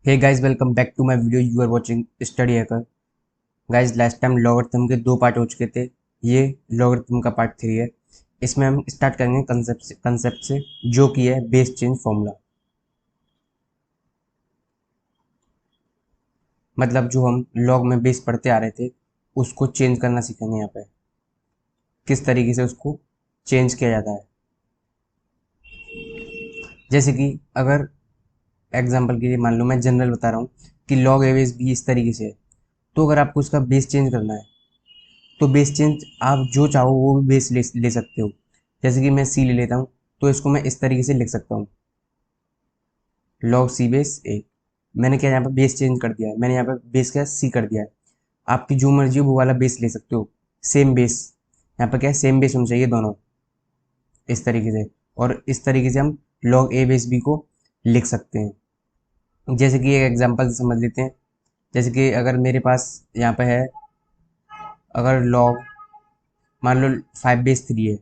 Hey guys, welcome back to my video. You are watching study hacker. Guys, last time logarithm के दो part हो चुके थे। ये लॉगरिथम का पार्ट 3 है। इसमें हम स्टार्ट करेंगे कंसेप्ट से जो कि है बेस चेंज फॉर्मूला। मतलब जो हम लॉग में बेस पढ़ते आ रहे थे उसको चेंज करना सीखेंगे यहाँ पे, किस तरीके से उसको चेंज किया जाता है। जैसे कि अगर एग्जाम्पल के लिए मान लो मैं जनरल बता रहा हूँ कि लॉग ए बेस बी इस तरीके से है, तो अगर आपको उसका बेस चेंज करना है तो बेस चेंज आप जो चाहो वो भी बेस ले सकते हो। जैसे कि मैं सी ले लेता हूँ, तो इसको मैं इस तरीके से लिख सकता हूँ, लॉग सी बेस ए। मैंने क्या यहाँ पे बेस चेंज कर दिया है, मैंने यहाँ पे बेस क्या सी कर दिया है। आपकी जो मर्जी हो वो वाला बेस ले सकते हो, सेम बेस। यहाँ पे क्या है, सेम बेस होना चाहिए दोनों, इस तरीके से। और इस तरीके से हम लॉग ए बेस बी को लिख सकते हैं। जैसे कि एक एग्जांपल से समझ लेते हैं। जैसे कि अगर मेरे पास यहाँ पे है, अगर लॉग मान लो 5 बेस 3 है,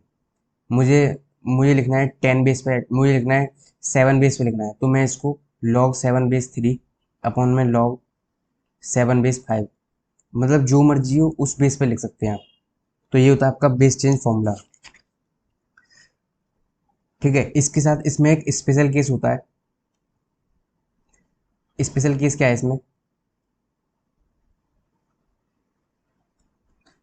मुझे मुझे लिखना है 10 बेस पे, मुझे लिखना है 7 बेस पे लिखना है, तो मैं इसको लॉग 7 बेस 3 अपॉन में लॉग 7 बेस 5, मतलब जो मर्जी हो उस बेस पे लिख सकते हैं आप। तो ये होता है आपका बेस चेंज फॉर्मूला। ठीक है, इसके साथ इसमें एक स्पेशल केस होता है। स्पेशल केस क्या है इसमें,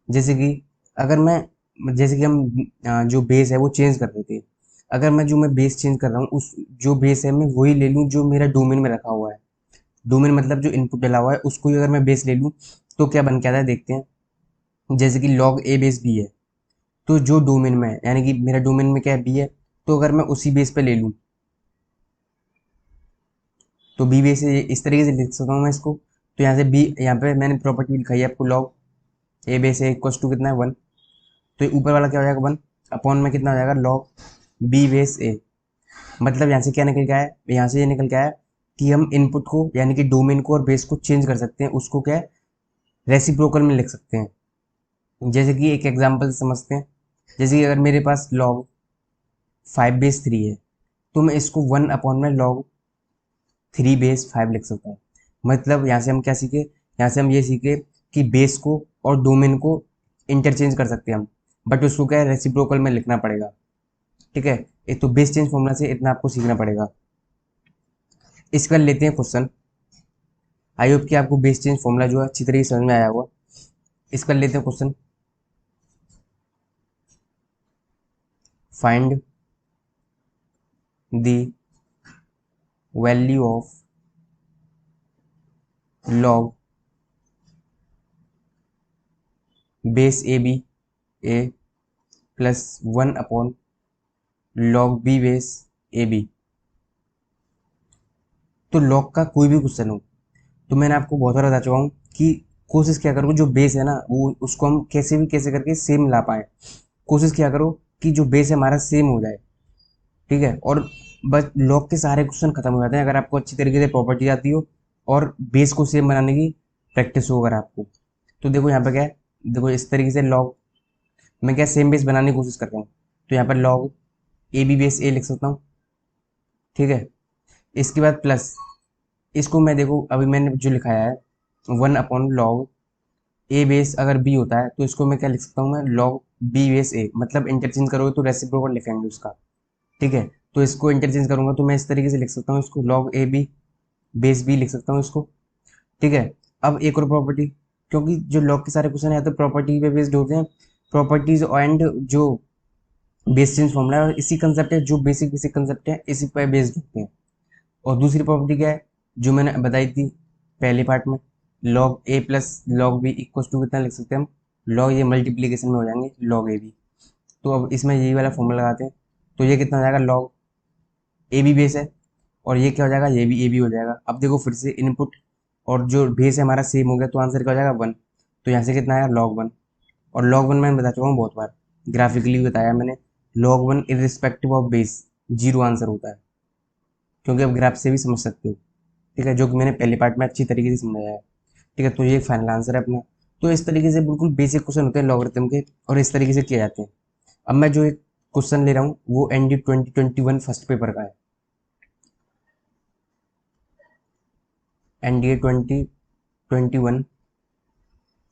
जैसे कि अगर मैं जैसे कि हम जो बेस है वो चेंज कर रहे थे। अगर मैं बेस चेंज कर रहा हूँ, उस जो बेस है मैं वही ले लूँ जो मेरा डोमेन में रखा हुआ है। डोमेन मतलब जो इनपुट डला हुआ है उसको ही अगर मैं बेस ले लूँ तो क्या बन के आता है देखते हैं। जैसे कि लॉग ए बेस बी है, तो जो डोमेन में है यानी कि मेरा डोमेन में क्या है बी है, तो अगर मैं उसी बेस पे ले लूँ तो बी बेस इस तरीके से लिख सकता हूँ मैं इसको। तो यहाँ से बी, यहाँ पे मैंने प्रॉपर्टी लिखाई है आपको, log a base a equal to कितना है 1। तो ये ऊपर वाला क्या हो जाएगा 1 अपॉन में कितना हो जाएगा लॉग बी बेस ए। मतलब यहाँ से क्या निकल के आया, यहाँ से ये निकल के आया कि हम इनपुट को यानी कि डोमेन को और बेस को चेंज कर सकते हैं, उसको क्या है रेसिप्रोकल में लिख सकते हैं। जैसे कि एक एग्जांपल समझते हैं। जैसे कि अगर मेरे पास लॉग 5 बेस 3 है, तो मैं इसको 1 अपॉन में लॉग 3 बेस 5 लिख सकता हूँ। मतलब यहाँ से हम क्या सीखे, यहाँ से हम ये सीखे कि बेस को और डोमेन को इंटरचेंज कर सकते हैं हम, बट उसको क्या है रेसिप्रोकल में लिखना पड़ेगा। ठीक है, एक तो बेस चेंज फॉर्मूला से इतना आपको सीखना पड़ेगा। इसका लेते हैं क्वेश्चन। आई होप कि आपको बेस चेंज फॉर्मूला जो है अच्छी तरीके से समझ में आया होगा। इसका लेते हैं question. Find the value of log base a b a plus 1 upon log b base a b. तो लॉग का कोई भी क्वेश्चन हो, तो मैंने आपको बहुत बार बता चुका हूँ कि कोशिश क्या करो जो बेस है ना वो उसको हम कैसे भी कैसे करके सेम ला पाए। कोशिश क्या करो कि जो बेस है हमारा सेम हो जाए। ठीक है, और बस लॉग के सारे क्वेश्चन खत्म हो जाते हैं अगर आपको अच्छी तरीके से प्रॉपर्टी आती हो और बेस को सेम बनाने की प्रैक्टिस हो अगर आपको। तो देखो यहाँ पे क्या है, देखो इस तरीके से लॉग मैं क्या सेम बेस बनाने की कोशिश कर रहा हूँ, तो यहाँ पर लॉग ए बी बेस ए लिख सकता हूँ। ठीक है, इसके बाद प्लस इसको मैं देखो अभी मैंने जो लिखाया है 1 अपॉन लॉग ए बेस अगर बी होता है तो इसको मैं क्या लिख सकता हूँ मैं लॉग बी बेस ए। मतलब इंटरचेंज करोगे तो रेसिप्रोकल लिखेंगे उसका। ठीक है, तो इसको इंटरचेंज करूंगा तो मैं इस तरीके से लिख सकता हूँ इसको log a b base b लिख सकता हूँ इसको। ठीक है, अब एक और प्रॉपर्टी, क्योंकि जो लॉग के सारे क्वेश्चन है तो प्रॉपर्टी पे बेस्ड होते हैं। प्रॉपर्टीज एंड जो बेस चेंज फॉर्मूला है, और इसी कंसेप्ट है जो बेसिक बेसिक कंसेप्ट है इसी पर बेस्ड होते हैं। और दूसरी प्रॉपर्टी क्या है जो मैंने बताई थी पहले पार्ट में, log a plus log b equal to कितना लिख सकते हैं हम, लॉग ये मल्टीप्लीकेशन में हो जाएंगे लॉग ए बी। तो अब इसमें यही वाला फॉर्मूला लगाते हैं, तो ये कितना हो जाएगा लॉग ए बी बेस है, और ये क्या हो जाएगा ये भी ए बी हो जाएगा। अब देखो फिर से इनपुट और जो बेस है हमारा सेम हो गया, तो आंसर क्या हो जाएगा 1। तो यहाँ से कितना आया लॉग 1। और लॉग 1 मैंने बता चुका हूँ बहुत बार, ग्राफिकली बताया मैंने। Log 1 irrespective of base zero answer होता है, क्योंकि आप ग्राफ से भी समझ सकते हो। ठीक है, जो कि मैंने पहले पार्ट में अच्छी तरीके से समझाया है। ठीक है, तो ये फाइनल आंसर है अपना। तो इस तरीके से बिल्कुल बेसिक क्वेश्चन होते हैं लॉगरिथम के, और इस तरीके से किए जाते हैं। अब मैं जो एक क्वेश्चन ले रहा हूँ वो एनडी 2021 फर्स्ट पेपर का है। एनडीए 2021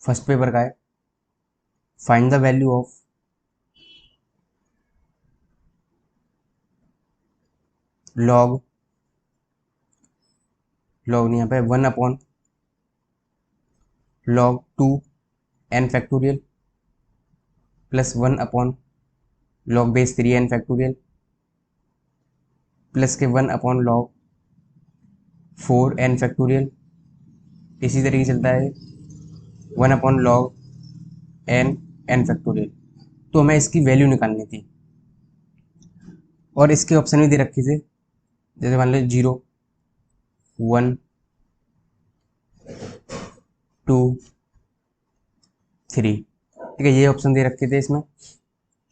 फर्स्ट पेपर का है। Find the value of log नहीं, यहाँ पे 1 upon log 2 n factorial plus 1 upon log base 3 n factorial plus के 1 अपॉन log 4 n फैक्टोरियल। इसी तरीके चलता है 1 अपॉन log n फैक्टोरियल। तो हमें इसकी वैल्यू निकालनी थी और इसके ऑप्शन भी दे रखे थे, जैसे मान लो 0 1 2 3, ठीक है, ये ऑप्शन दे रखे थे। इसमें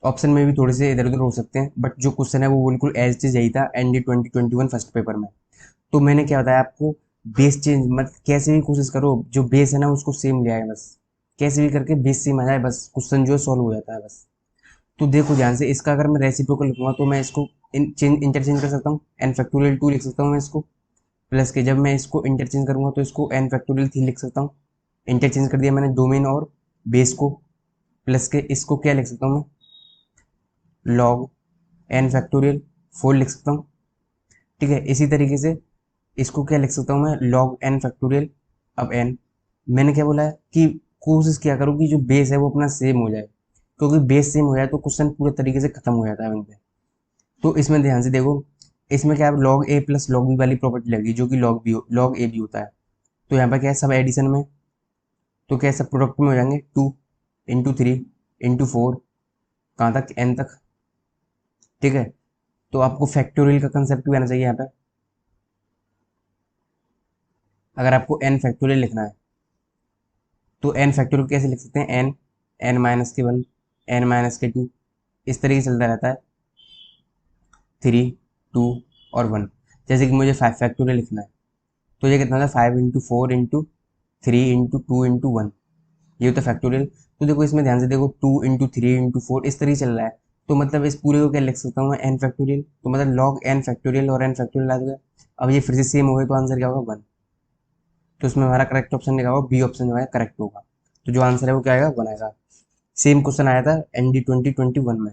ऑप्शन में भी थोड़े से इधर उधर हो सकते हैं, बट जो क्वेश्चन है वो बिल्कुल एज इट इज यही था एनडी 2021 फर्स्ट पेपर में। तो मैंने क्या बताया आपको, बेस चेंज मत कैसे भी कोशिश करो, जो बेस है ना उसको सेम ले आए, बस कैसे भी करके बेस सेम आ जाए, बस क्वेश्चन जो है सॉल्व हो जाता है बस। तो देखो ध्यान से, इसका अगर मैं रेसिप्रोकल लिखूंगा तो मैं इसको इंटरचेंज कर सकता हूँ, एन फैक्टोरियल 2 लिख सकता हूँ मैं इसको, प्लस के जब मैं इसको इंटरचेंज करूंगा तो इसको एन फैक्टोरियल 3 लिख सकता हूँ। इंटरचेंज कर दिया मैंने डोमेन और बेस को, प्लस के इसको क्या लिख सकता हूँ मैं, लॉग एन फैक्टोरियल 4 लिख सकता हूँ। ठीक है, इसी तरीके से इसको क्या लिख सकता हूँ मैं, लॉग एन फैक्टोरियल। अब एन मैंने क्या बोला है कि कोशिश क्या करूँ कि जो बेस है वो अपना सेम हो जाए, क्योंकि बेस सेम हो जाए तो क्वेश्चन पूरे तरीके से खत्म हो जाता है वहीं पे। तो इसमें ध्यान से देखो, इसमें क्या है, log a plus log B वाली प्रॉपर्टी लगी, जो कि लॉग ए भी होता है। तो यहाँ पर क्या है, सब एडिशन में, तो क्या है, सब प्रोडक्ट में हो जाएंगे 2 × 3 × 4, कहाँ तक, एन तक। ठीक है, तो आपको फैक्टोरियल का कंसेप्ट भी आना चाहिए यहाँ पे। अगर आपको एन फैक्टोरियल लिखना है तो एन फैक्टोरियल कैसे लिख सकते हैं, एन एन माइनस के 1 एन माइनस के 2, इस तरीके से चलता रहता है, 3 2 और 1। जैसे कि मुझे 5 फैक्टोरियल लिखना है तो ये कितना होता है, 5 × 4 × 3 × 2 × 1, ये होता है फैक्टोरियल। तो देखो इसमें ध्यान से देखो, 2 × 3 × 4 इस तरीके चल रहा है, तो मतलब इस पूरे को क्या लिख सकता हूँ मैं, एन फैक्टोरियल। तो मतलब लॉग एन फैक्टोरियल और एन फैक्टोरियल आ गया। अब ये फिर से सेम हो गए तो आंसर क्या होगा, 1। तो इसमें हमारा करेक्ट ऑप्शन लिखा होगा, बी ऑप्शन जो है करेक्ट होगा। तो जो आंसर है वो क्या आएगा, 1 आएगा। सेम क्वेश्चन आया था एनडी 2021 में,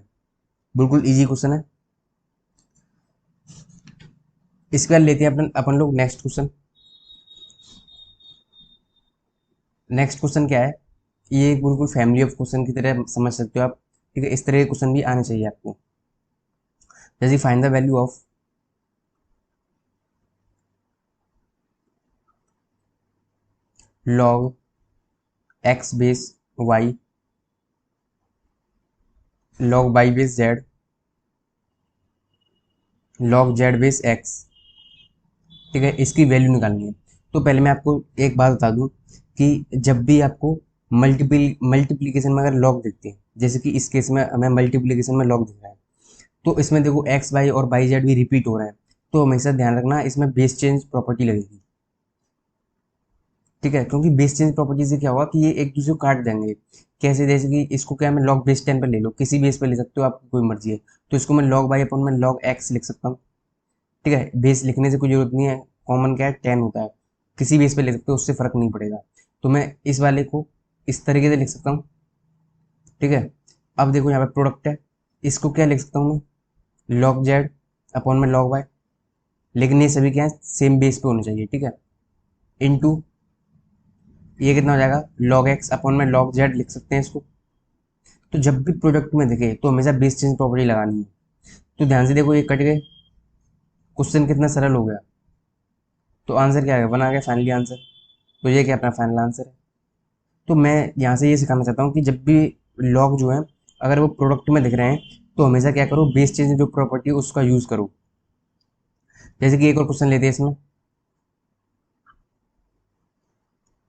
बिल्कुल इजी क्वेश्चन है। इसके बाद लेते हैं अपन लोग नेक्स्ट क्वेश्चन। नेक्स्ट क्वेश्चन क्या है, ये बिल्कुल फैमिली ऑफ क्वेश्चन की तरह समझ सकते हो आप। ठीक है, इस तरह के क्वेश्चन भी आने चाहिए आपको। जैसे find the value of log x base y, log y base z, log z base x. ठीक है, इसकी वैल्यू निकालनी है। तो पहले मैं आपको एक बात बता दूं कि जब भी आपको मल्टीप्लीकेशन में अगर लॉग दिखते हैं, जैसे कि इस केस में हमें मल्टीप्लीकेशन में लॉग दिख रहा है, तो इसमें देखो एक्स वाई और वाई जेड भी रिपीट हो रहे हैं, तो हमेशा ध्यान रखना इसमें बेस चेंज प्रॉपर्टी लगेगी। ठीक है, क्योंकि बेस चेंज प्रॉपर्टी से क्या होगा कि ये एक दूसरे को काट देंगे। कैसे, जैसे कि इसको क्या मैं लॉग बेस 10 पर ले लो, किसी बेस पे ले सकते हो, आपकी कोई मर्जी है। तो इसको मैं लॉग वाई अपन में लॉग एक्स लिख सकता हूँ। ठीक है, बेस लिखने से कोई जरूरत नहीं है, कॉमन क्या है, 10 होता है, किसी बेस पे ले सकते हो, उससे फर्क नहीं पड़ेगा। तो मैं इस वाले को इस तरीके से लिख सकता हूँ। ठीक है, अब देखो यहाँ पे प्रोडक्ट है, इसको क्या लिख सकता हूँ मैं, लॉग जेड अपॉन में लॉग वाई, लेकिन ये सभी क्या है, सेम बेस पे होने चाहिए। ठीक है, इनटू ये कितना हो जाएगा, लॉग एक्स अपॉन में लॉग जेड लिख सकते हैं इसको। तो जब भी प्रोडक्ट में दिखे तो हमेशा बेस चेंज प्रॉपर्टी लगानी है। तो ध्यान से देखो, ये कट गए, क्वेश्चन कितना सरल हो गया। तो आंसर क्या आ गया, 1 आ गया फाइनली आंसर। तो ये क्या अपना फाइनल आंसर है। तो मैं यहाँ से ये सिखाना चाहता हूँ कि जब भी लॉग जो है अगर वो प्रोडक्ट में दिख रहे हैं तो हमेशा क्या करो, बेस चेंज जो प्रॉपर्टी है उसका यूज करो। जैसे कि एक और क्वेश्चन लेते हैं इसमें,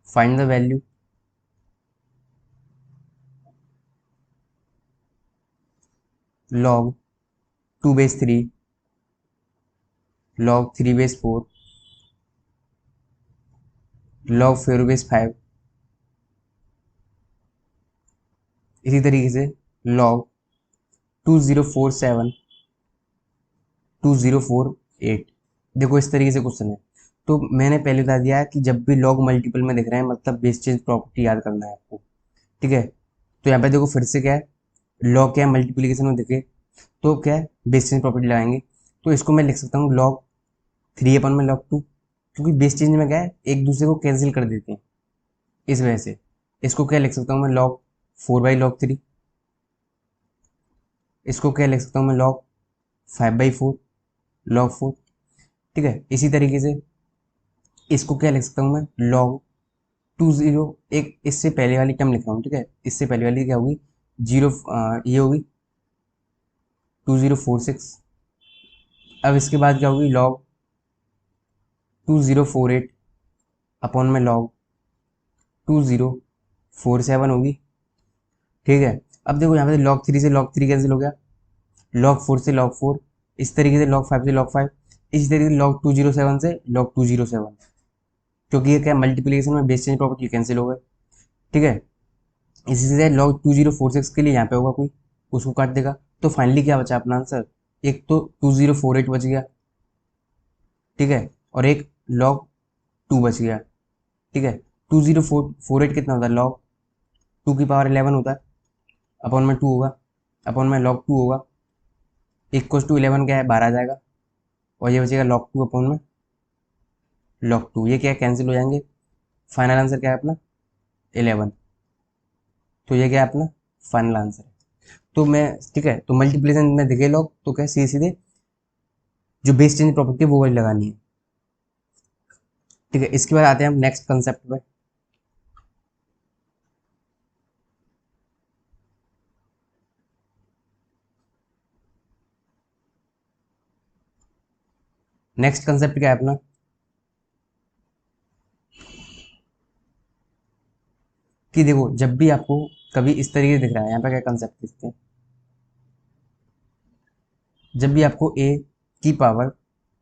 find the value log 2 base 3, log 3 base 4, log 4 base 5, इसी तरीके से लॉग 2047 2048। देखो इस तरीके से क्वेश्चन है। तो मैंने पहले बता दिया है कि जब भी लॉग मल्टीपल में दिख रहे हैं मतलब बेस चेंज प्रॉपर्टी याद करना है आपको। ठीक है, तो यहाँ पे देखो फिर से क्या है, लॉग क्या है मल्टीप्लीकेशन में दिखे तो क्या है बेस चेंज प्रॉपर्टी लगाएंगे। तो इसको मैं लिख सकता हूँ लॉग 3 में लॉग 2, क्योंकि बेस चेंज में क्या है एक दूसरे को कैंसिल कर देते हैं, इस वजह से। इसको क्या लिख सकता हूँ मैं लॉग 4/log 3। इसको क्या लिख सकता हूँ मैं लॉग 5/4 log 4। ठीक है, इसी तरीके से इसको क्या लिख सकता हूँ मैं लॉग 20, एक इससे पहले वाली टर्म लिख रहा हूँ। ठीक है, इससे पहले वाली क्या होगी, जीरो, ये होगी 2046। अब इसके बाद क्या होगी लॉग 2048 अपॉन में लॉग 2047 होगी। ठीक है, अब देखो यहाँ पे log 3 से log 3 कैंसिल हो गया, log 4 से log 4, इस तरीके से log 5 से log 5, इसी तरीके से log 207 से log 207, क्योंकि ये क्या मल्टीप्लिकेशन में बेस चेंज प्रॉपर्टी कैंसिल हो गए। ठीक है, इसी से log 2046 के लिए यहाँ पे होगा कोई, उसको काट देगा। तो फाइनली क्या बचा अपना आंसर, एक तो 2048 बच गया, ठीक है, और एक log 2 बच गया। ठीक है, 2048 कितना होता है log 2 की पावर 11 होता है, अपॉन में 2 होगा, अपॉन में log 2 होगा, इक्वल टू 11 क्या है 12 आ जाएगा, और ये बचेगा log 2 अपॉन में log 2, ये क्या कैंसिल हो जाएंगे। फाइनल आंसर क्या है अपना 11। तो ये क्या है अपना फाइनल आंसर है। तो मैं, ठीक है, तो मल्टीप्लिकेशन में दिखे लॉग तो क्या सीधे सीधे जो बेस चेंज प्रॉपर्टी है वो वाली लगानी है। ठीक है, इसके बाद आते हैं हम नेक्स्ट कंसेप्ट पे। नेक्स्ट कंसेप्ट क्या है अपना, कि देखो जब भी आपको कभी इस तरीके से दिख रहा है, यहाँ पे क्या कंसेप्ट लिखते हैं, जब भी आपको a की power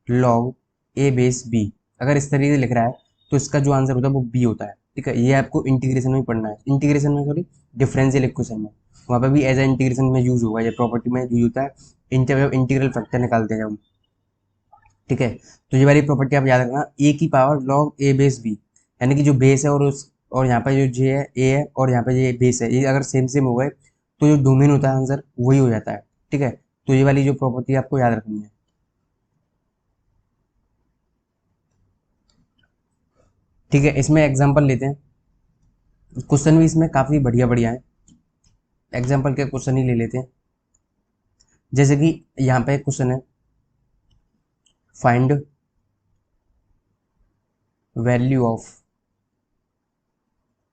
log a base b अगर इस तरीके से लिख रहा है तो इसका जो आंसर होता है वो b होता है। ठीक है, ये आपको इंटीग्रेशन में पढ़ना है, इंटीग्रेशन में सॉरी डिफरेंशियल इक्वेशन में, वहाँ पे भी एज ए इंटीग्रेशन में यूज होगा, ये प्रॉपर्टी में यूज होता है इंटीग्रल फैक्टर निकालते हैं जब। ठीक है, तो ये वाली प्रॉपर्टी आप याद रखना, a की power log a base b, यानी कि जो बेस है और उस और यहाँ पे जो j है a है और यहाँ पे ये बेस है, ये अगर सेम सेम हो गए तो जो डोमेन होता है आंसर वही हो जाता है। ठीक है, तो ये वाली जो प्रॉपर्टी आपको याद रखनी है। ठीक है, इसमें एग्जांपल लेते हैं, क्वेश्चन भी इसमें काफ़ी बढ़िया बढ़िया है, एग्जांपल के क्वेश्चन ही ले लेते हैं। जैसे कि यहाँ पे क्वेश्चन है, फाइंड वैल्यू ऑफ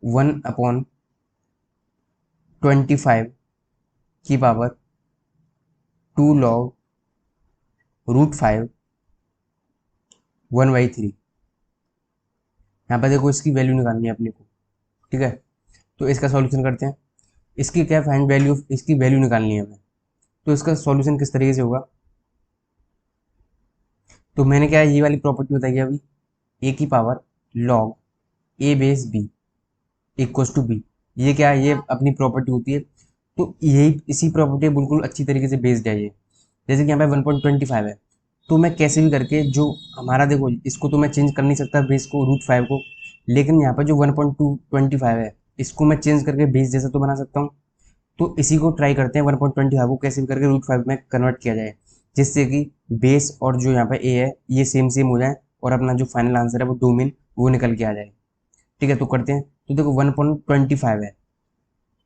1/25 की पावर 2 log√5 1/3। यहाँ पे देखो इसकी वैल्यू निकालनी है अपने को। ठीक है, तो इसका सॉल्यूशन करते हैं। इसकी क्या फाइंड वैल्यू, इसकी वैल्यू निकालनी है हमें, तो इसका सॉल्यूशन किस तरीके से होगा, तो मैंने क्या ये वाली प्रॉपर्टी बताई है अभी, a की power log a base b equal to b, ये क्या है, ये अपनी प्रॉपर्टी होती है। तो यही इसी प्रॉपर्टी बिल्कुल अच्छी तरीके से बेस्ड है ये। जैसे कि यहाँ पे 1.25 है, तो मैं कैसे भी करके जो हमारा देखो इसको तो मैं चेंज कर नहीं सकता बेस को √5 को, लेकिन यहाँ पर जो 1.225 है इसको मैं चेंज करके बेस जैसा तो बना सकता हूँ। तो इसी को ट्राई करते हैं 1.25 को कैसे भी करके √5 में कन्वर्ट किया जाए, जिससे कि बेस और जो यहाँ पे ए है ये सेम सेम हो जाए और अपना जो फाइनल आंसर है वो डोमेन वो निकल के आ जाए। ठीक है, तो करते हैं। तो देखो 1.25 है,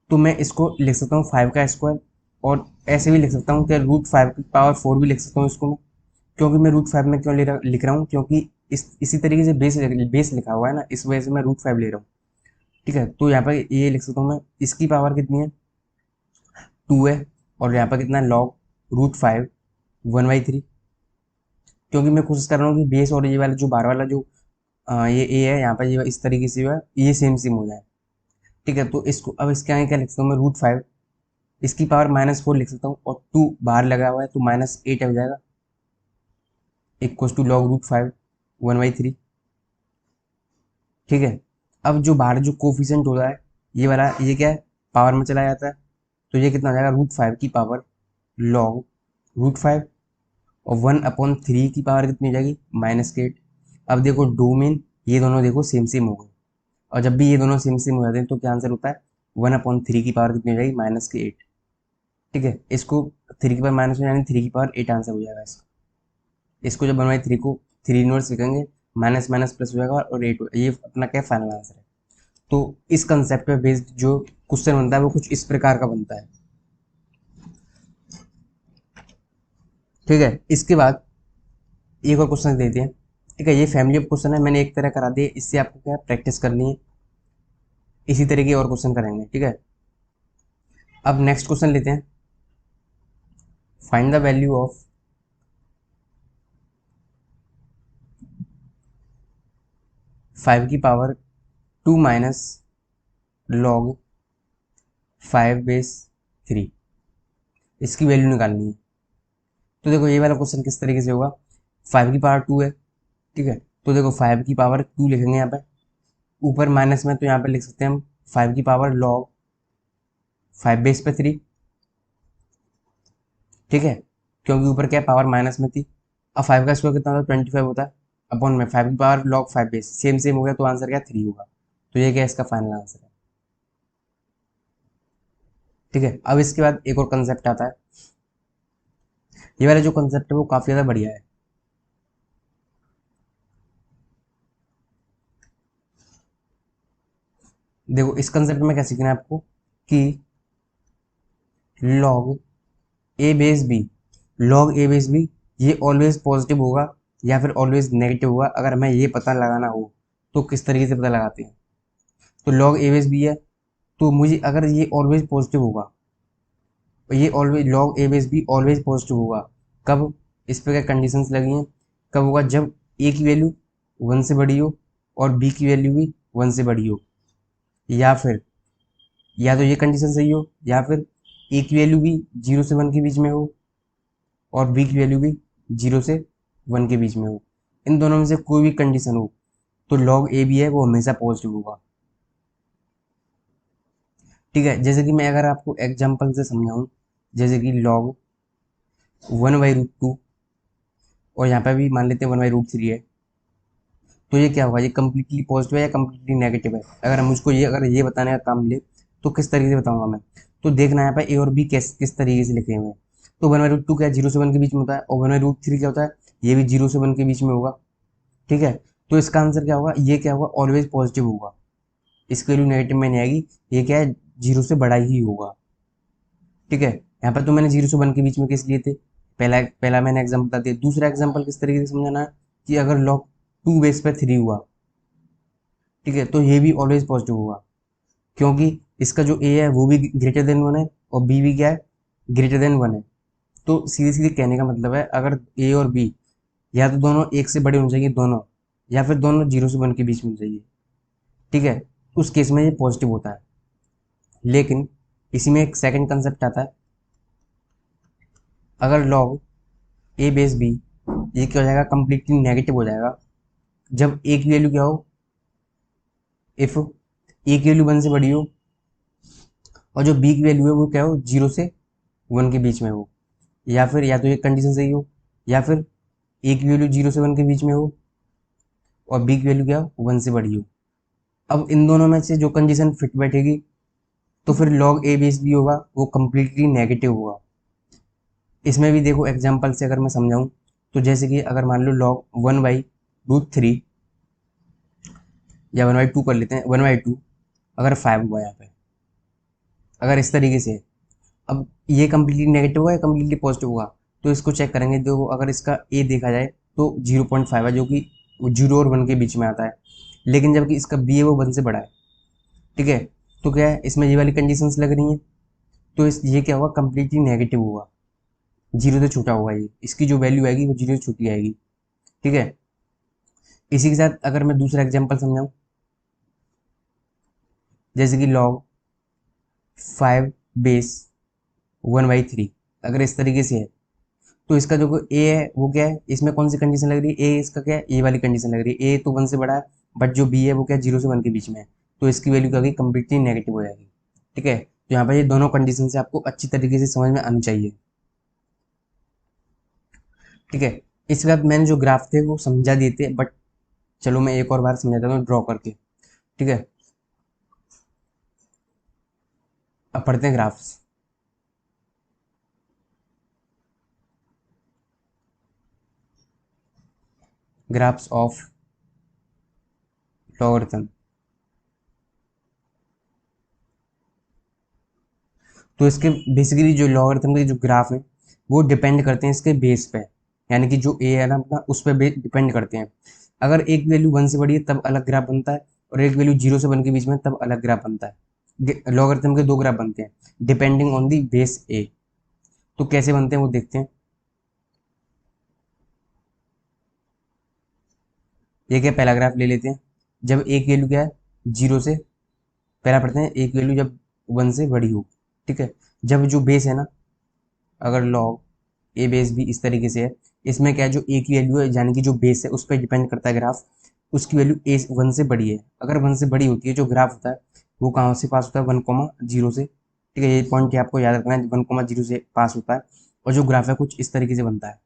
तो मैं इसको लिख सकता हूँ 5 का स्क्वायर, और ऐसे भी लिख सकता हूँ कि √5 की पावर 4 भी लिख सकता हूँ इसको मैं, क्योंकि मैं √5 में क्यों लिख रहा हूँ, क्योंकि इसी तरीके से बेस लिखा हुआ है ना, इस वजह से मैं √5 ले रहा हूँ। ठीक है, तो यहाँ पर ये लिख सकता हूँ मैं, इसकी पावर कितनी है 2 है, और यहाँ पर कितना है log√5 1/3, क्योंकि मैं कोशिश कर रहा हूँ कि बेस और ये वाला जो बार वाला जो ये ए है यहाँ पर ये इस तरीके से जो है ये सेम सेम हो जाए। ठीक है, तो इसको अब इसके आगे क्या लिख सकता हूँ मैं √5, इसकी पावर -4 लिख सकता हूँ, और 2 बाहर लगा हुआ है तो -8 हो जाएगा, इक्वल टू log√5 1/3। ठीक है, अब जो बाहर जो कोफिशिएंट होता है ये वाला, ये क्या है पावर में चला जाता है, तो ये कितना हो जाएगा √5 की पावर log √5, और 1/3 की पावर कितनी हो जाएगी -8। अब देखो डोमेन, ये दोनों देखो सेम सेम हो गए, और जब भी ये दोनों सेम सेम हो जाते हैं तो क्या आंसर होता है, 1/3 की पावर कितनी हो जाएगी, -8। ठीक है, इसको 3 की पावर माइनस में यानी 3 की पावर 8 आंसर हो जाएगा इसका। इसको जब 1/3 को 3 इनवर्स लिखेंगे, माइनस माइनस प्लस हो जाएगा और 8, ये अपना क्या फाइनल आंसर है। तो इस कंसेप्ट पे बेस्ड जो क्वेश्चन बनता है वो कुछ इस प्रकार का बनता है। ठीक है, इसके बाद एक और क्वेश्चन देते हैं। ठीक है, ये फैमिली ऑफ क्वेश्चन है, मैंने एक तरह करा दिया, इससे आपको क्या प्रैक्टिस करनी है, इसी तरह के और क्वेश्चन करेंगे। ठीक है, अब नेक्स्ट क्वेश्चन लेते हैं। फाइंड द वैल्यू ऑफ 5 की पावर 2 माइनस लॉग 5/3, इसकी वैल्यू निकालनी है। तो देखो ये वाला क्वेश्चन किस तरीके से होगा, 5 की पावर 2 है। ठीक है, तो देखो 5 की पावर 2 लिखेंगे यहाँ पे, ऊपर माइनस में तो यहाँ पे लिख सकते हैं हम 5 की पावर लॉग 5/3। ठीक है, क्योंकि ऊपर क्या पावर माइनस में थी। अब 5 का स्क्वायर कितना होता है, 25 होता है, अपॉन में 5 की पावर लॉग 5/, सेम सेम हो गया, तो आंसर क्या 3 होगा। तो ये क्या इसका फाइनल आंसर है। ठीक है, अब इसके बाद एक और कंसेप्ट आता है। ये वाला जो कंसेप्ट है वो काफी ज्यादा बढ़िया है। देखो इस कंसेप्ट में क्या सीखना है आपको, कि लॉग a/b, लॉग a/b ये ऑलवेज पॉजिटिव होगा या फिर ऑलवेज नेगेटिव होगा, अगर हमें ये पता लगाना हो तो किस तरीके से पता लगाते हैं। तो लॉग a/b है, तो मुझे अगर ये ऑलवेज पॉजिटिव होगा, ये always log a/b always positive होगा, कब, इस पे क्या कंडीशंस लगी हैं, कब होगा, जब a की वैल्यू 1 से बड़ी हो और b की वैल्यू भी 1 से बड़ी हो, या फिर या तो ये कंडीशन सही हो, या फिर a की वैल्यू भी 0 से 1 के बीच में हो और b की वैल्यू भी 0 से 1 के बीच में हो। इन दोनों में से कोई भी कंडीशन हो तो लॉग ए बी है वो हमेशा पॉजिटिव होगा। ठीक है, जैसे कि मैं अगर आपको एग्जांपल से समझाऊं, जैसे कि लॉग 1/√2, और यहाँ पे भी मान लेते हैं 1/√3 है, तो ये क्या होगा, ये कम्प्लीटली पॉजिटिव है या कम्प्लीटली नेगेटिव है। अगर मुझको ये अगर ये बताने का काम मिले तो किस तरीके से बताऊंगा मैं। तो देखना यहाँ पे ए और बी किस तरीके से लिखे हुए हैं। तो 1/√2 क्या 0 से 1 के बीच में होता है, और 1/√3 क्या होता है, ये भी 0 से 1 के बीच में होगा। ठीक है, तो इसका आंसर क्या होगा, ये क्या होगा, ऑलवेज पॉजिटिव होगा, इसकी वैल्यू नेगेटिव में नहीं आएगी, ये क्या है 0 से बड़ा ही होगा। ठीक है, यहाँ पर तो मैंने 0 से 1 के बीच में किस लिए थे, पहला पहला मैंने एग्जाम्पल बता दिया। दूसरा एग्जाम्पल किस तरीके से समझाना है, कि अगर लॉग 2/3 हुआ, ठीक है, तो ये भी ऑलवेज पॉजिटिव होगा, क्योंकि इसका जो ए है वो भी ग्रेटर देन 1 है और बी भी क्या है, ग्रेटर देन 1 है। तो सीधे सीधे कहने का मतलब है, अगर ए और बी या तो दोनों एक से बड़े होने चाहिए दोनों, या फिर दोनों 0 से 1 के बीच में होने चाहिए। ठीक है, उस केस में ये पॉजिटिव होता है। लेकिन इसी में एक सेकंड कंसेप्ट आता है, अगर लॉग a/b ये क्या हो जाएगा, कंप्लीटली नेगेटिव हो जाएगा, जब ए की वैल्यू क्या हो, इफ ए की वैल्यू 1 से बड़ी हो और जो बी की वैल्यू है वो क्या हो, 0 से 1 के बीच में हो, या फिर या तो ये कंडीशन सही हो, या फिर ए की वैल्यू 0 से 1 के बीच में हो और बी की वैल्यू क्या हो, 1 से बड़ी हो। अब इन दोनों में से जो कंडीशन फिट बैठेगी तो फिर लॉग a/b होगा वो कंप्लीटली नेगेटिव होगा। इसमें भी देखो एग्जांपल से अगर मैं समझाऊं, तो जैसे कि अगर मान लो लॉग 1/√3 या 1/2 कर लेते हैं, 1/2 अगर 5 हुआ यहाँ पे, अगर इस तरीके से, अब ये कम्प्लीटली नेगेटिव होगा या कम्प्लीटली पॉजिटिव होगा, तो इसको चेक करेंगे। देखो अगर इसका ए देखा जाए तो 0.5 है, जो कि 0 और 1 के बीच में आता है, लेकिन जबकि इसका बी है वो 1 से बड़ा है। ठीक है, तो क्या है, इसमें ये वाली कंडीशंस लग रही हैं, तो ये क्या होगा, कम्प्लीटली नेगेटिव होगा, 0 से छोटा होगा, ये इसकी जो वैल्यू आएगी वो 0 से छोटी आएगी। ठीक है, इसी के साथ अगर मैं दूसरा एग्जाम्पल समझाऊं, जैसे कि लॉग 5/1/3 अगर इस तरीके से है, तो इसका जो ए है वो क्या है, इसमें कौन सी कंडीशन लग रही है, ए इसका क्या है, ए वाली कंडीशन लग रही है, ए तो 1 से बड़ा है, बट जो बी है वो क्या है 0 से 1 के बीच में है, तो इसकी वैल्यू क्या होगी, कम्प्लीटली नेगेटिव हो जाएगी। ठीक है, तो यहाँ पर ये दोनों कंडीशन से आपको अच्छी तरीके से समझ में आनी चाहिए। ठीक है, इसके बाद मैंने जो ग्राफ थे वो समझा दिए थे, बट चलो मैं एक और बार समझाता हूँ ड्रॉ करके। ठीक है, अब पढ़ते हैं ग्राफ्स। Graphs of logarithm. तो इसके बेसिकली जो लॉगरिथम के जो ग्राफ हैं वो डिपेंड करते हैं इसके बेस पे, यानी कि जो ए है ना अपना उस पर डिपेंड करते हैं। अगर एक वैल्यू 1 से बड़ी है तब अलग ग्राफ बनता है, और एक वैल्यू 0 से 1 के बीच में तब अलग ग्राफ बनता है। लॉगरिथम के दो ग्राफ बनते हैं डिपेंडिंग ऑन दी बेस ए। तो कैसे बनते हैं वो देखते हैं। ये क्या, पहला ग्राफ ले लेते हैं। जब एक वैल्यू क्या है, 0 से, पहला पढ़ते हैं, एक वैल्यू जब 1 से बड़ी हो। ठीक है, जब जो बेस है ना, अगर लॉग ए बेस भी इस तरीके से है, इसमें क्या है, जो ए की वैल्यू है यानी कि जो बेस है उस पर डिपेंड करता है ग्राफ, उसकी वैल्यू ए 1 से बड़ी है। अगर 1 से बड़ी होती है जो ग्राफ होता है वो कहाँ से पास होता है, 1,0 से। ठीक है, ये पॉइंट आपको याद रखना है, 1,0 से पास होता है, और जो ग्राफ है कुछ इस तरीके से बनता है।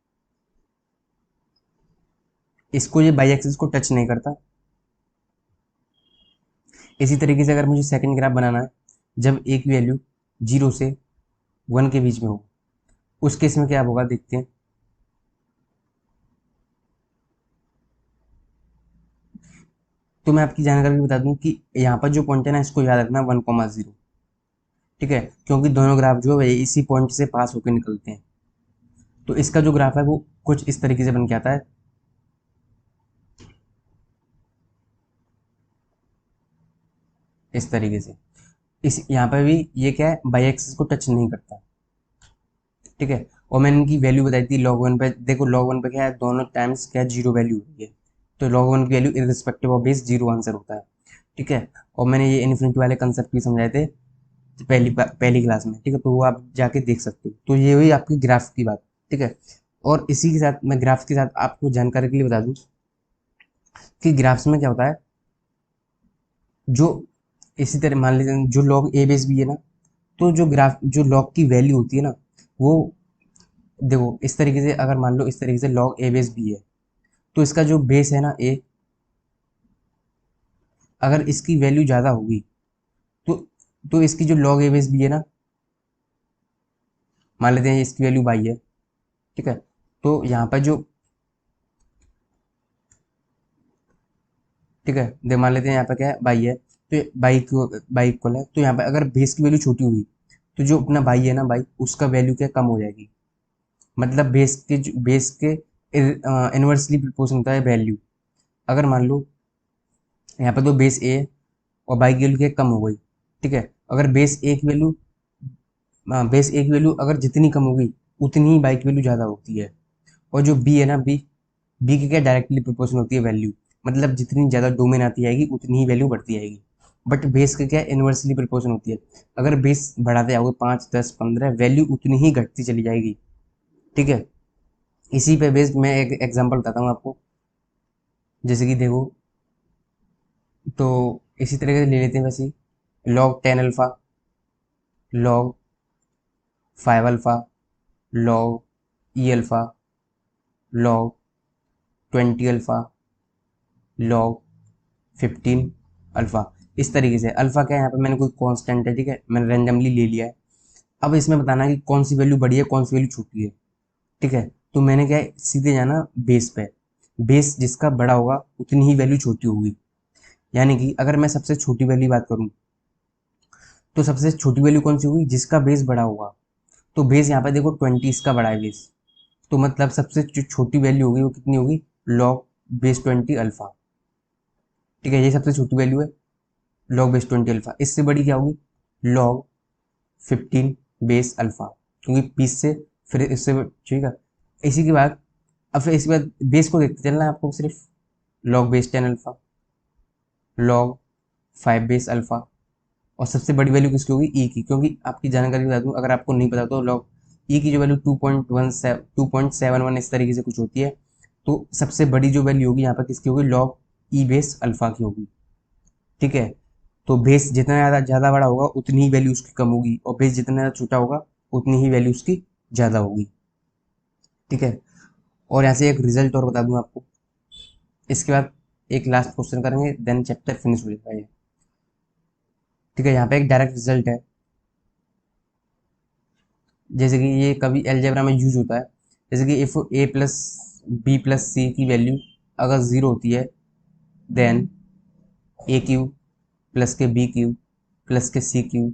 इसको ये बाई एक्सिस को टच नहीं करता। इसी तरीके से अगर मुझे सेकंड ग्राफ बनाना है, जब एक वैल्यू 0 से 1 के बीच में हो, उस केस में क्या होगा देखते हैं। तो मैं आपकी जानकारी बता दूं कि यहाँ पर जो पॉइंट है ना इसको याद रखना 1,0। ठीक है, क्योंकि दोनों ग्राफ जो है इसी पॉइंट से पास होकर निकलते हैं। तो इसका जो ग्राफ है वो कुछ इस तरीके से बन के आता है। इस तरीके से इस यहाँ पर भी ये क्या है, बाई एक्सिस को टच नहीं करता। ठीक है, और मैंने इनकी वैल्यू बताई थी log 1 पे। देखो log 1 पे क्या है, दोनों टाइम्स क्या है, जीरो वैल्यू होती है। तो log 1 की value irrespective of base zero answer होता है। ठीक है, और मैंने ये इन्फिनिटी वाले कंसेप्ट भी समझाए थे पहली क्लास में। ठीक है, तो वो आप जाके देख सकते हो। तो ये हुई आपकी ग्राफ की बात। ठीक है, और इसी के साथ मैं ग्राफ्स के साथ आपको जानकारी के लिए बता दूं कि ग्राफ्स में क्या होता है, जो इसी तरह मान लीजिए जो log ए बेस भी है ना, तो जो ग्राफ जो log की वैल्यू होती है ना, वो देखो इस तरीके से, अगर मान लो इस तरीके से log ए बेस बी है, तो इसका जो बेस है ना ए, अगर इसकी वैल्यू ज़्यादा होगी तो इसकी जो log ए बेस बी है ना, मान लेते हैं इसकी वैल्यू बाई है। ठीक है, तो यहाँ पर जो, ठीक है, देख मान लेते हैं यहाँ पर क्या है, बाई है, तो बाई इक्वल है, तो यहाँ पर अगर बेस की वैल्यू छोटी हुई तो जो अपना बाई है ना, बाई उसका वैल्यू क्या कम हो जाएगी। मतलब बेस के इन्वर्सली प्रोपोर्शनल होता है वैल्यू। अगर मान लो यहाँ पे तो बेस ए है और बाई की वैल्यू क्या कम हो गई। ठीक है, अगर बेस ए की वैल्यू अगर जितनी कम होगी उतनी ही बाई की वैल्यू ज़्यादा होती है। और जो बी है ना, बी की क्या डायरेक्टली प्रोपोर्शनल होती है वैल्यू। मतलब जितनी ज़्यादा डोमेन आती जाएगी उतनी ही वैल्यू बढ़ती जाएगी। बट बेस का क्या इन्वर्सली प्रोपोर्शनल होती है। अगर बेस बढ़ाते जाओगे 5, 10, 15, वैल्यू उतनी ही घटती चली जाएगी। ठीक है, इसी पे बेस्ड मैं एक एग्जांपल बताता हूँ आपको। जैसे कि देखो, तो इसी तरीके से ले लेते हैं वैसे, log 10 alpha, log 5 alpha, log e alpha, log 20 alpha, log 15 alpha. इस तरीके से अल्फा क्या है, यहाँ पे मैंने कोई कांस्टेंट है, ठीक है, मैंने रैंडमली ले लिया है। अब इसमें बताना है कि कौन सी वैल्यू बड़ी है कौन सी वैल्यू छोटी है। ठीक है, तो मैंने क्या है, सीधे जाना बेस पे। बेस जिसका बड़ा होगा उतनी ही वैल्यू छोटी होगी। यानी कि अगर मैं सबसे छोटी वैल्यू बात करूँ, तो सबसे छोटी वैल्यू कौन सी होगी, जिसका बेस बड़ा होगा। तो बेस यहाँ पे देखो 20 इसका बड़ा है बेस, तो मतलब सबसे जो छोटी वैल्यू होगी वो कितनी होगी, लॉग बेस 20 अल्फा। ठीक है, ये सबसे छोटी वैल्यू है, लॉग बेस 20 अल्फा। इससे बड़ी क्या होगी, लॉग 15 बेस अल्फा, क्योंकि 20 से फिर इससे ठीक है। इसी के बाद अब फिर इसके बाद बेस को देखते चलना है आपको सिर्फ, log base 10 alpha, log 5 base alpha. और सबसे बड़ी वैल्यू किसकी होगी, ई की, क्योंकि आपकी जानकारी बता दूं अगर आपको नहीं पता तो लॉग ई की जो वैल्यू 2.71 इस तरीके से कुछ होती है। तो सबसे बड़ी जो वैल्यू होगी यहाँ पर किसकी होगी, लॉग ई बेस अल्फा की होगी। ठीक है, तो बेस जितना ज़्यादा ज़्यादा बड़ा होगा उतनी ही वैल्यू उसकी कम होगी, और बेस जितना ज़्यादा छोटा होगा उतनी ही वैल्यू उसकी ज़्यादा होगी। ठीक है, और यहाँ से एक रिजल्ट और बता दूं आपको। इसके बाद एक लास्ट क्वेश्चन करेंगे, देन चैप्टर फिनिश हो जाएगा ये। ठीक है, यहाँ पे एक डायरेक्ट रिजल्ट है, जैसे कि ये कभी अलजेब्रा में यूज होता है, जैसे कि if A plus B plus C की वैल्यू अगर ज़ीरो होती है, देन ए क्यू प्लस के बी क्यू प्लस के सी क्यू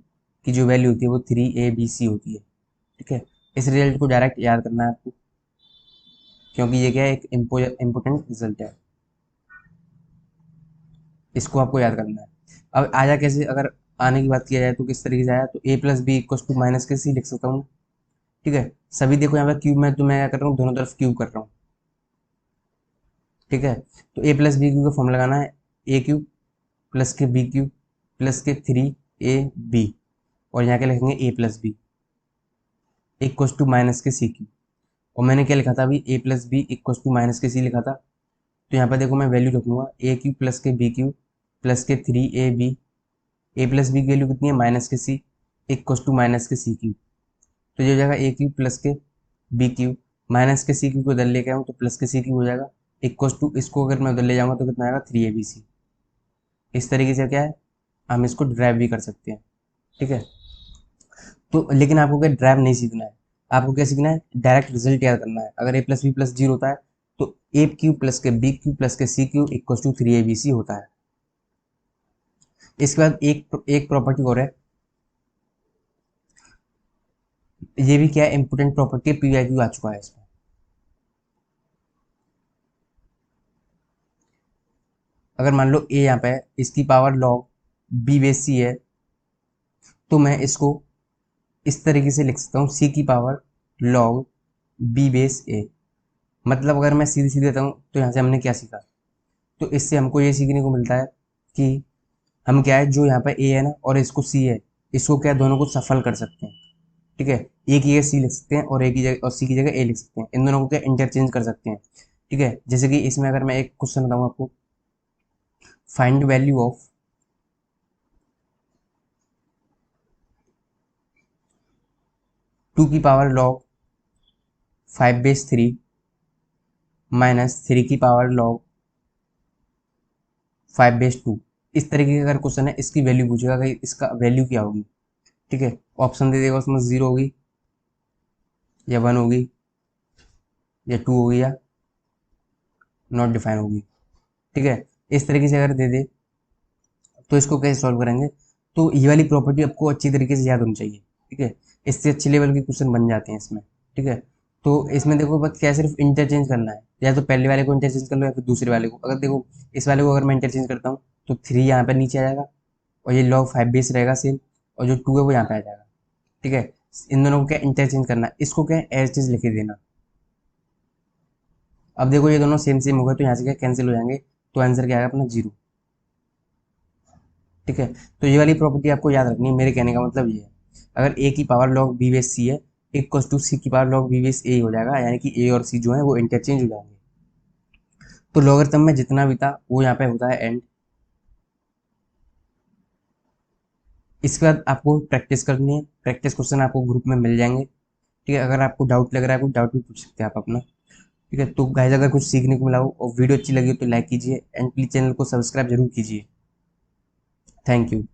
की जो वैल्यू होती है वो 3 AB C होती है। ठीक है, इस रिजल्ट को डायरेक्ट याद करना है आपको, क्योंकि ये क्या है, एक इम्पोर्टेंट रिजल्ट है, इसको आपको याद करना है। अब आया कैसे, अगर आने की बात किया जाए तो किस तरीके से आया, तो A plus B equals to minus के सी लिख सकता हूँ। ठीक है, सभी देखो यहाँ पे क्यूब में, तो मैं क्या कर रहा हूँ, दोनों तरफ क्यूब कर रहा हूँ। ठीक है, तो ए प्लस बी क्यू का फॉर्मूला लगाना है, ए क्यूब प्लस के बी क्यूब प्लस के 3AB, और यहाँ क्या लिखेंगे, A plus B equals to minus के सी क्यू। और मैंने क्या लिखा था अभी, A plus B equals to minus के सी लिखा था, तो यहाँ पर देखो मैं वैल्यू रखूंगा, ए क्यू प्लस के बी क्यू प्लस के 3AB, ए प्लस बी की वैल्यू कितनी है, माइनस के सी इक्वस टू माइनस के सी क्यू। तो ये हो जाएगा ए क्यू प्लस के बी क्यू, माइनस के सी क्यू को उधर लेके आऊँ तो प्लस के सी क्यू हो जाएगा, इक्वस टू इसको अगर मैं उधर ले जाऊँगा तो कितना आएगा, 3ABC। इस तरीके से क्या है, हम इसको ड्राइव भी कर सकते हैं। ठीक है, तो लेकिन आपको क्या ड्राइव नहीं सीखना है, आपको क्या सीखना है, डायरेक्ट रिजल्ट याद करना है। अगर ए प्लस बी प्लस जीरो होता है तो ए क्यू प्लस के बी क्यू प्लस के C Q equal to 3ABC होता है। इसके बाद एक प्रॉपर्टी और है, ये भी क्या है, इंपोर्टेंट प्रॉपर्टी है, PYQ आ चुका है इसमें। अगर मान लो ए यहाँ पे है, इसकी power log b base C है, तो मैं इसको इस तरीके से लिख सकता हूँ, सी की पावर लॉग बी बेस ए। मतलब अगर मैं सीधी सीधी देता हूँ तो यहाँ से हमने क्या सीखा, तो इससे हमको ये सीखने को मिलता है कि हम क्या है, जो यहाँ पे ए है ना और इसको सी है, इसको क्या दोनों को सफल कर सकते हैं। ठीक है, ए की जगह सी लिख सकते हैं और ए की जगह और सी की जगह ए लिख सकते हैं, इन दोनों को क्या इंटरचेंज कर सकते हैं। ठीक है, जैसे कि इसमें अगर मैं एक क्वेश्चन बताऊँ आपको, फाइंड वैल्यू ऑफ 2 की पावर लॉग 5 बेस 3 माइनस 3 की पावर लॉग 5 बेस 2, इस तरीके का अगर क्वेश्चन है, इसकी वैल्यू पूछेगा कि इसका वैल्यू क्या होगी। ठीक है, ऑप्शन दे देगा, उसमें 0 होगी या 1 होगी या 2 होगी या नॉट डिफाइन होगी। ठीक है, इस तरीके से अगर दे दे तो इसको कैसे सॉल्व करेंगे, तो ये वाली प्रॉपर्टी आपको अच्छी तरीके से याद होनी चाहिए। ठीक है, इससे अच्छे लेवल के क्वेश्चन बन जाते हैं इसमें। ठीक है, तो इसमें देखो बस क्या, सिर्फ इंटरचेंज करना है, या तो पहले वाले को इंटरचेंज कर लो या फिर दूसरे वाले को। अगर देखो इस वाले को अगर मैं इंटरचेंज करता हूँ तो 3 यहाँ पर नीचे आ जाएगा, और ये लॉग 5 बेस रहेगा सेम, और जो 2 है वो यहाँ पे आ जाएगा। ठीक है, इन दोनों को क्या इंटरचेंज करना है, इसको क्या एज चीज लिखे देना। अब देखो ये दोनों सेम सेम हो गए, तो यहाँ से क्या कैंसिल हो जाएंगे, तो आंसर क्या आएगा अपना 0। ठीक है, तो ये वाली प्रॉपर्टी आपको याद रखनी है, मेरे कहने का मतलब ये है, अगर ए की power log b base C है इक्वल टू सी की पावर लॉग बी बेस ए हो जाएगा, यानी कि ए और सी जो है वो इंटरचेंज हो जाएंगे। तो लॉगरिथम में जितना भी था वो यहाँ पे होता है एंड। इसके बाद आपको प्रैक्टिस करनी है, प्रैक्टिस क्वेश्चन आपको ग्रुप में मिल जाएंगे। ठीक है, अगर आपको डाउट लग रहा है, कोई डाउट भी पूछ सकते हैं आप अपना। ठीक है, तो गाइस अगर कुछ सीखने को मिला हो और वीडियो अच्छी लगी हो तो लाइक कीजिए, एंड प्लीज चैनल को सब्सक्राइब जरूर कीजिए। Thank you.